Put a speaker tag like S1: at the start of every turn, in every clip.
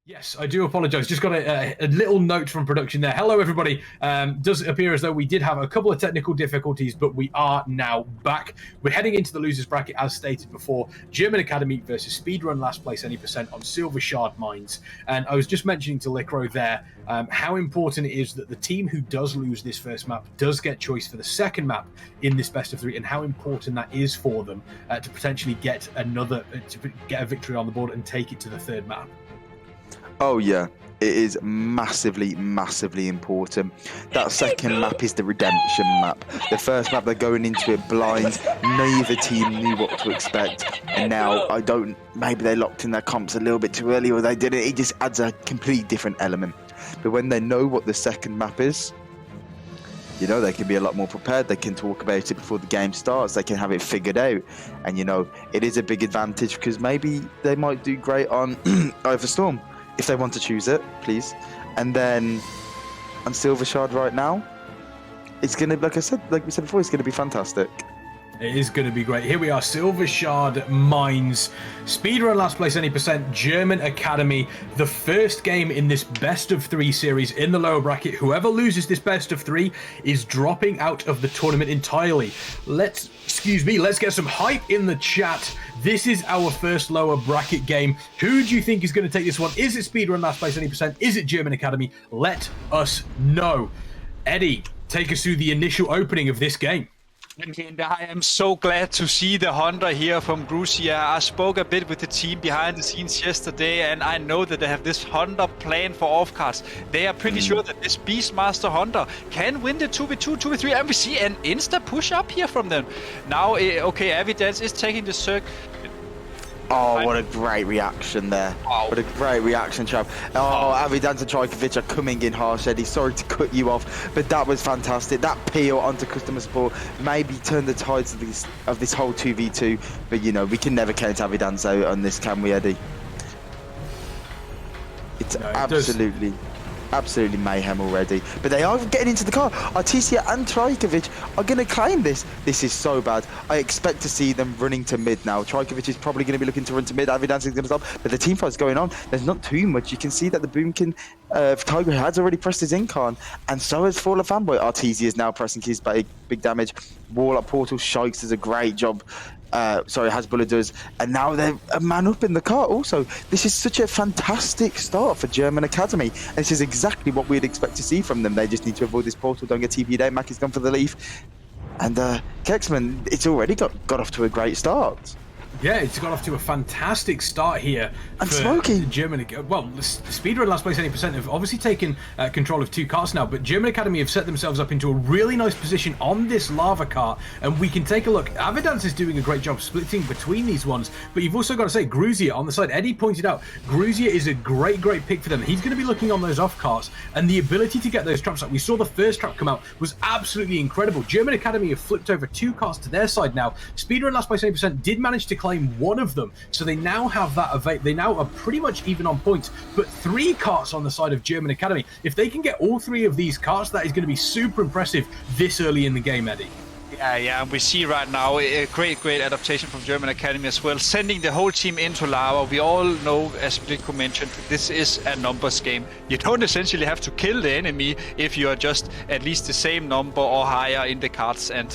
S1: Yes, I do apologise. Just got a little note from production there. Hello, everybody. Does appear as though we did have a couple of technical difficulties, but we are now back. We're heading into the losers bracket, as stated before. German Academy versus Speedrun Last Place Any Percent on Silver Shard Mines. And I was just mentioning to Licro there how important it is that the team who does lose this first map does get choice for the second map in this best of three, and how important that is for them to potentially get a victory on the board and take it to the third map.
S2: Oh yeah, it is massively, massively important. That second map is the redemption map. The first map, they're going into it blind. Neither team knew what to expect. And now, maybe they locked in their comps a little bit too early, or they didn't. It just adds a completely different element. But when they know what the second map is, you know, they can be a lot more prepared. They can talk about it before the game starts. They can have it figured out. And, you know, it is a big advantage because maybe they might do great on Overstorm. If they want to choose it, please. And then on Silver Shard right now, it's going to, like we said before, it's going to be fantastic.
S1: It is going to be great. Here we are, Silver Shard Mines, Speedrun Last Place Any Percent, German Academy, the first game in this best of three series in the lower bracket. Whoever loses this best of three is dropping out of the tournament entirely. Let's get some hype in the chat. This is our first lower bracket game. Who do you think is going to take this one? Is it Speedrun Last Place Any Percent? Is it German Academy? Let us know. Eddie, take us through the initial opening of this game.
S3: And I am so glad to see the Hunter here from Gruzia. I spoke a bit with the team behind the scenes yesterday, and I know that they have this Hunter plan for off-cards. They are pretty sure that this Beastmaster Hunter can win the 2v2, 2v3, and we see an insta push up here from them. Now, okay, Evidence is taking the circle.
S2: Oh, what a great reaction there. Wow. What a great reaction, chap. Oh, Avidance and Trajkovic are coming in harsh, Eddie. Sorry to cut you off, but that was fantastic. That peel onto customer support maybe turned the tides of this whole 2v2. But, you know, we can never count Avidance out on this, can we, Eddie? It's absolutely mayhem already. But they are getting into the car. Artesia and Trajkovic are going to claim this. This is so bad. I expect to see them running to mid now. Trajkovic is probably going to be looking to run to mid. Avidance is going to stop. But the team fight's going on. There's not too much. You can see that the Boomkin Tiger has already pressed his Incarn. And so has Fall of Fanboy. Artesia is now pressing his big damage. Wall up portal. Shikes does a great job. Hasbulla does, and now they're a man up in the car also. This is such a fantastic start for German Academy. And this is exactly what we'd expect to see from them. They just need to avoid this portal, don't get TP'd out. Mack is gone for the leaf. And Kexman, it's already got off to a great start.
S1: Yeah, it's got off to a fantastic start here.
S2: And Smokey.
S1: Germany. Well, the Speedrun Last Place Any Percent have obviously taken control of two carts now, but German Academy have set themselves up into a really nice position on this lava cart, and we can take a look. Avidance is doing a great job splitting between these ones, but you've also got to say Gruzia on the side. Eddie pointed out Gruzia is a great pick for them. He's going to be looking on those off carts, and the ability to get those traps out. We saw the first trap come out was absolutely incredible. German Academy have flipped over two carts to their side now. Speedrun Last Place Any Percent did manage to claim one of them, so they now have that they now are pretty much even on points, but three carts on the side of German Academy. If they can get all three of these carts, that is going to be super impressive this early in the game, Eddie.
S3: Yeah, and we see right now a great adaptation from German Academy as well, sending the whole team into lava. We all know, as Bliko mentioned, this is a numbers game. You don't essentially have to kill the enemy if you are just at least the same number or higher in the cards. And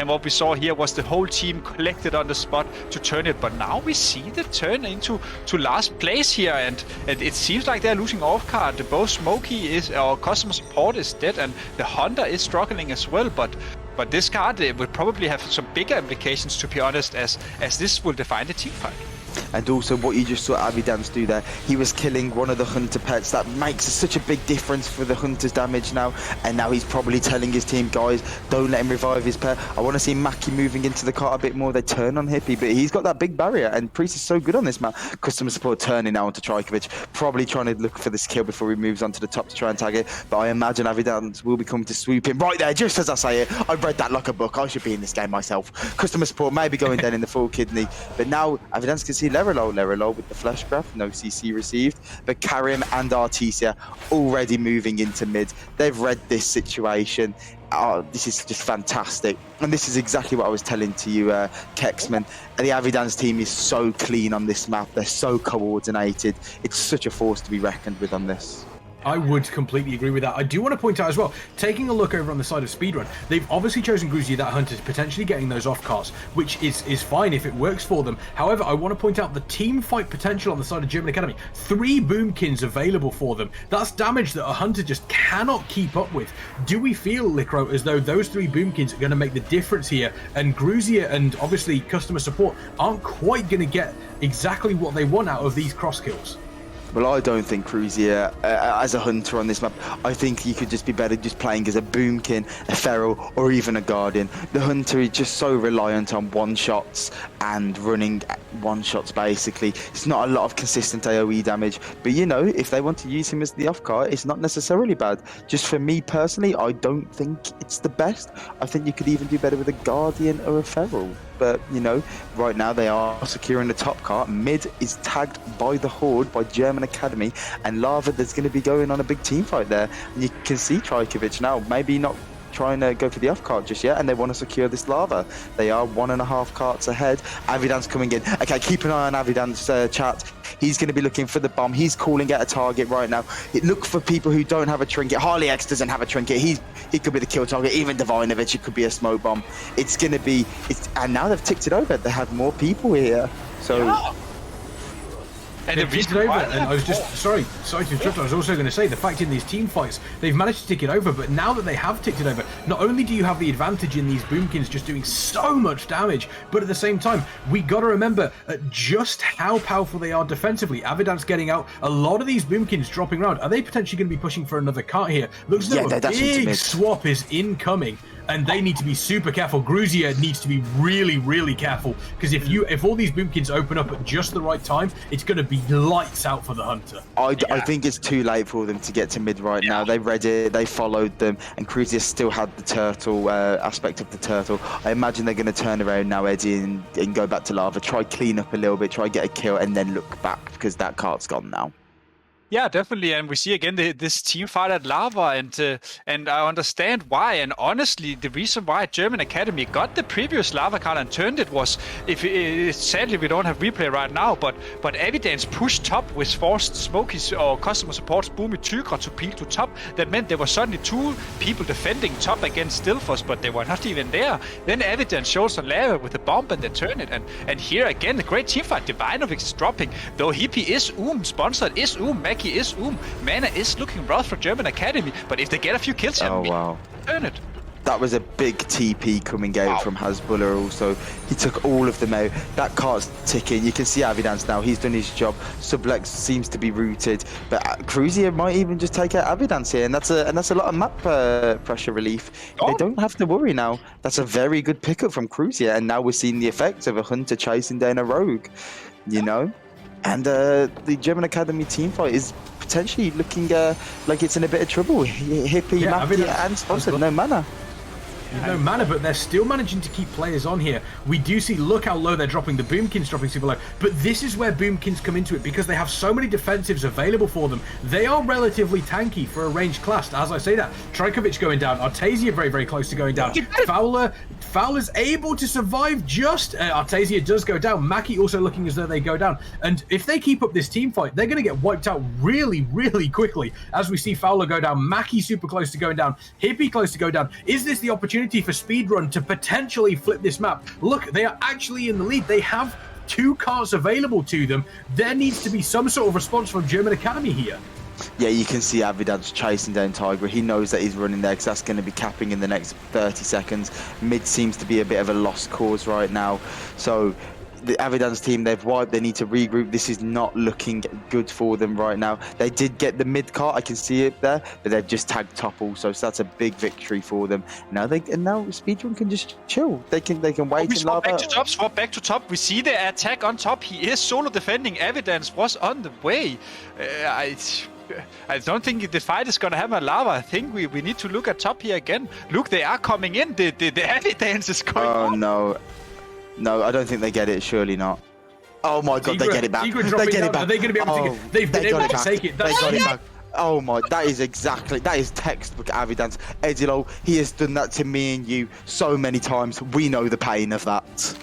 S3: what we saw here was the whole team collected on the spot to turn it. But now we see the turn into last place here, and it seems like they're losing off card. Both Smokey our customer support is dead, and the Hunter is struggling as well. But this card would probably have some bigger implications, to be honest, as this will define the team fight.
S2: And also what you just saw Avidance do there, he was killing one of the Hunter pets. That makes such a big difference for the Hunter's damage now. And now he's probably telling his team, guys, don't let him revive his pet. I want to see Mackie moving into the cart a bit more. They turn on Hippie, but he's got that big barrier, and Priest is so good on this map. Customer support turning now onto Trajkovic, probably trying to look for this kill before he moves onto the top to try and tag it. But I imagine Avidance will be coming to swoop him right there, just as I say it. I read that like a book. I should be in this game myself. Customer support maybe going down in the full kidney, but now Avidance can see Lerolo with the flash graph, no CC received, but Karim and Artesia already moving into mid. They've read this situation, oh, this is just fantastic. And this is exactly what I was telling to you, Kexman. The Avidance team is so clean on this map. They're so coordinated. It's such a force to be reckoned with on this.
S1: I would completely agree with that. I do want to point out as well, taking a look over on the side of Speedrun, they've obviously chosen Gruzier, that hunter, potentially getting those off carts, which is fine if it works for them. However, I want to point out the team fight potential on the side of German Academy. 3 boomkins available for them. That's damage that a hunter just cannot keep up with. Do we feel, Licro, as though those 3 boomkins are going to make the difference here, and Gruzier and obviously customer support aren't quite going to get exactly what they want out of these cross kills?
S2: Well, I don't think Cruzier, as a hunter on this map, I think you could just be better just playing as a boomkin, a feral, or even a guardian. The hunter is just so reliant on one-shots and running one-shots, basically. It's not a lot of consistent AoE damage, but you know, if they want to use him as the off-card, it's not necessarily bad. Just for me personally, I don't think it's the best. I think you could even do better with a guardian or a feral. But, you know, right now they are securing the top cart. Mid is tagged by the Horde, by German Academy, and Lava, there's going to be going on a big team fight there. And you can see Trajkovic now, maybe not trying to go for the off cart just yet, and they want to secure this Lava. They are 1.5 carts ahead. Avidance coming in. Okay, keep an eye on Avidance, chat. He's going to be looking for the bomb. He's calling at a target right now. Look for people who don't have a trinket. Harley X doesn't have a trinket. He could be the kill target. Even Divinovich, it could be a smoke bomb. It's going to be... and now they've ticked it over. They have more people here. So...
S3: Yeah. And the reason why,
S1: and I was just sorry to interrupt. I was also going to say the fact in these team fights they've managed to tick it over, but now that they have ticked it over, not only do you have the advantage in these boomkins just doing so much damage, but at the same time we got to remember just how powerful they are defensively. Avidance getting out, a lot of these boomkins dropping around. Are they potentially going to be pushing for another cart here? Looks like a big swap is incoming. And they need to be super careful. Gruzier needs to be really, really careful, because if all these boomkins open up at just the right time, it's going to be lights out for the hunter.
S2: I think it's too late for them to get to mid right now. They read it, they followed them, and Gruzier still had the turtle aspect of the turtle. I imagine they're going to turn around now, Eddie, and go back to Lava, try clean up a little bit, try get a kill, and then look back, because that cart's gone now.
S3: Yeah, definitely, and we see again this team fight at Lava, and I understand why. And honestly, the reason why German Academy got the previous Lava card and turned it was, sadly we don't have replay right now, but Evidence pushed top with forced Smokies or customer support's Boomy Tygra to peel to top. That meant there were suddenly 2 people defending top against Stilfos, but they were not even there. Then Evidence shows on Lava with the bomb and they turn it, and here again the great team fight. Divinovich is dropping, though Hippie is sponsored is Mackie is Mana is looking rough for German Academy, but if they get a few kills, turn it.
S2: That was a big TP coming out from Hasbulla also. He took all of them out. That cart's ticking. You can see Avidance now. He's done his job. Sublex seems to be rooted, but Cruzier might even just take out Avidance here, and that's a lot of map pressure relief. They don't have to worry now. That's a very good pickup from Cruzier, and now we're seeing the effects of a hunter chasing down a rogue, you know? And the German Academy team fight is potentially looking like it's in a bit of trouble. Hippie, Mackie, and Sponsored, no mana.
S1: No mana, but they're still managing to keep players on here. We do see, look how low they're dropping. The boomkins dropping super low. But this is where boomkins come into it, because they have so many defensives available for them. They are relatively tanky for a ranged class. As I say that, Trajkovic going down. Artesia very, very close to going down. Fowler's able to survive just. Artesia does go down. Mackie also looking as though they go down. And if they keep up this team fight, they're going to get wiped out really, really quickly. As we see Fowler go down, Mackie super close to going down, Hippie close to go down. Is this the opportunity for Speedrun to potentially flip this map? Look, they are actually in the lead. They have 2 carts available to them. There needs to be some sort of response from German Academy here.
S2: Yeah, you can see Avidance chasing down Tigra. He knows that he's running there because that's going to be capping in the next 30 seconds. Mid seems to be a bit of a lost cause right now. So the Avidance team, they've wiped. They need to regroup. This is not looking good for them right now. They did get the mid cart, I can see it there, but they've just tagged top also, so that's a big victory for them. Now Speedrun can just chill. They can wait and
S3: swap back to top. We see the attack on top. He is solo defending. Evidence was on the way. I don't think the fight is going to have a Lava. I think we need to look at top here again. Look, they are coming in. The Evidence is going on.
S2: Oh, no, I don't think they get it. Surely not. Oh my God, they get it back. They get it back.
S1: Are they going to be able to take it? They've been able to take it.
S2: They got it back. Oh my, that is textbook Avidance. Edilo, he has done that to me and you so many times. We know the pain of that.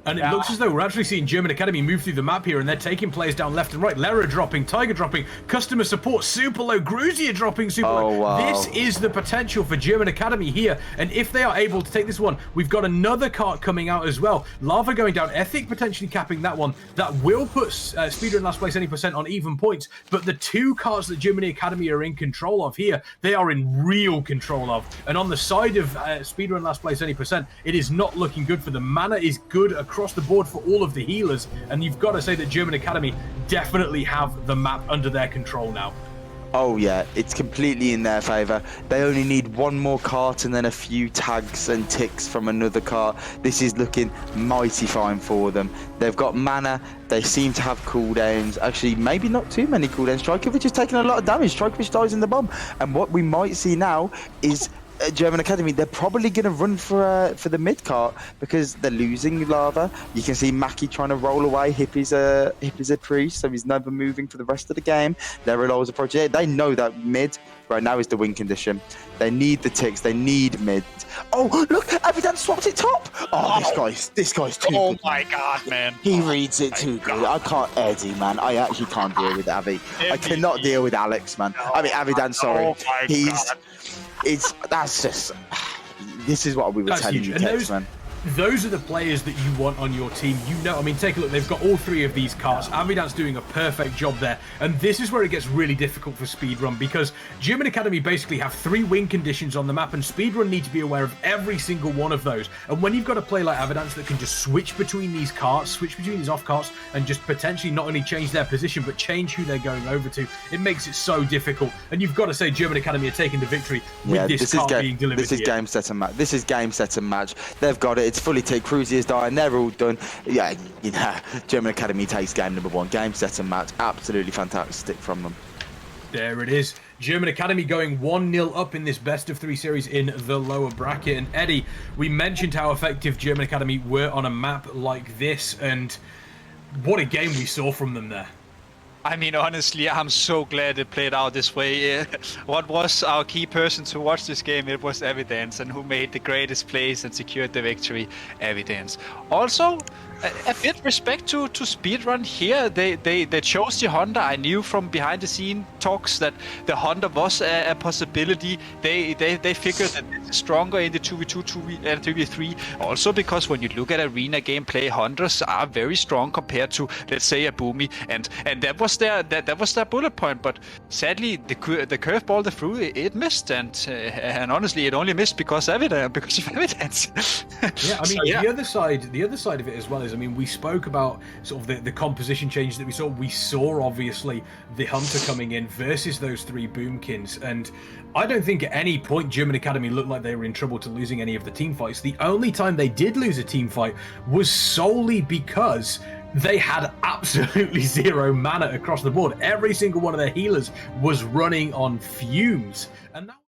S1: And it looks as though we're actually seeing German Academy move through the map here, and they're taking players down left and right. Lera dropping, Tiger dropping, customer support super low, Gruzia dropping super low.
S2: Wow.
S1: This is the potential for German Academy here, and if they are able to take this one, we've got another cart coming out as well. Lava going down, Ethic potentially capping that one. That will put Speedrun Last Place Any % on even points, but the two carts that Germany Academy are in control of here, they are in real control of. And on the side of Speedrun Last Place Any %, it is not looking good for them. Mana is good across the board for all of the healers, and you've got to say that German Academy definitely have the map under their control now.
S2: Oh yeah, it's completely in their favour. They only need one more cart and then a few tags and ticks from another cart. This is looking mighty fine for them. They've got mana, they seem to have cooldowns. Actually, maybe not too many cooldowns. Strikovic is taking a lot of damage. Strikovic dies in the bomb. And what we might see now is German Academy, they're probably going to run for the mid cart because they're losing Lava. You can see Mackie trying to roll away. Hippie's a priest, so he's never moving for the rest of the game. Their Lola's a project. They know that mid right now is the win condition. They need the ticks. They need mid. Oh, look! Avidan swapped it top. Oh, this guy's too good.
S3: Oh my god, man.
S2: He reads it too good. I can't, Eddie, man. I actually can't deal with Avi. I cannot deal with Alex, man. I mean, Avidan, sorry.
S3: Oh my god.
S2: That's just, this is what we were telling you, Tex, man.
S1: Those are the players that you want on your team. You know, I mean, take a look. They've got all three of these carts. Avidan's doing a perfect job there. And this is where it gets really difficult for Speedrun because German Academy basically have 3 win conditions on the map, and Speedrun need to be aware of every single one of those. And when you've got a play like Avidance that can just switch between these carts, switch between these off carts, and just potentially not only change their position, but change who they're going over to, it makes it so difficult. And you've got to say German Academy are taking the victory with this cart being delivered.
S2: This is game, set, and match. This is game, set, and match. They've got it. It's fully ticked. Cruzy is dying. They're all done. Yeah, you know, German Academy takes game number 1. Game, set, and match. Absolutely fantastic from them.
S1: There it is. German Academy going 1-0 up in this best of 3 series in the lower bracket. And Eddie, we mentioned how effective German Academy were on a map like this, and what a game we saw from them there.
S3: I mean, honestly, I'm so glad it played out this way. What was our key person to watch this game? It was Evidence, and who made the greatest plays and secured the victory? Evidence. Also, a bit respect to Speedrun here. They chose the Honda. I knew from behind the scene talks that the Honda was a possibility. They figured that it's stronger in the 2v2 and 2v3. Also because when you look at arena gameplay, Hondas are very strong compared to, let's say, a Boomy, and that was their bullet point. But sadly, the curveball they threw, it missed, and honestly, it only missed because of Evidence.
S1: Yeah, I mean, the other side of it as well is, I mean, we spoke about sort of the composition changes that we saw. We saw, obviously, the Hunter coming in versus those 3 Boomkins, and I don't think at any point German Academy looked like they were in trouble to losing any of the team fights. The only time they did lose a team fight was solely because they had absolutely 0 mana across the board. Every single one of their healers was running on fumes, and that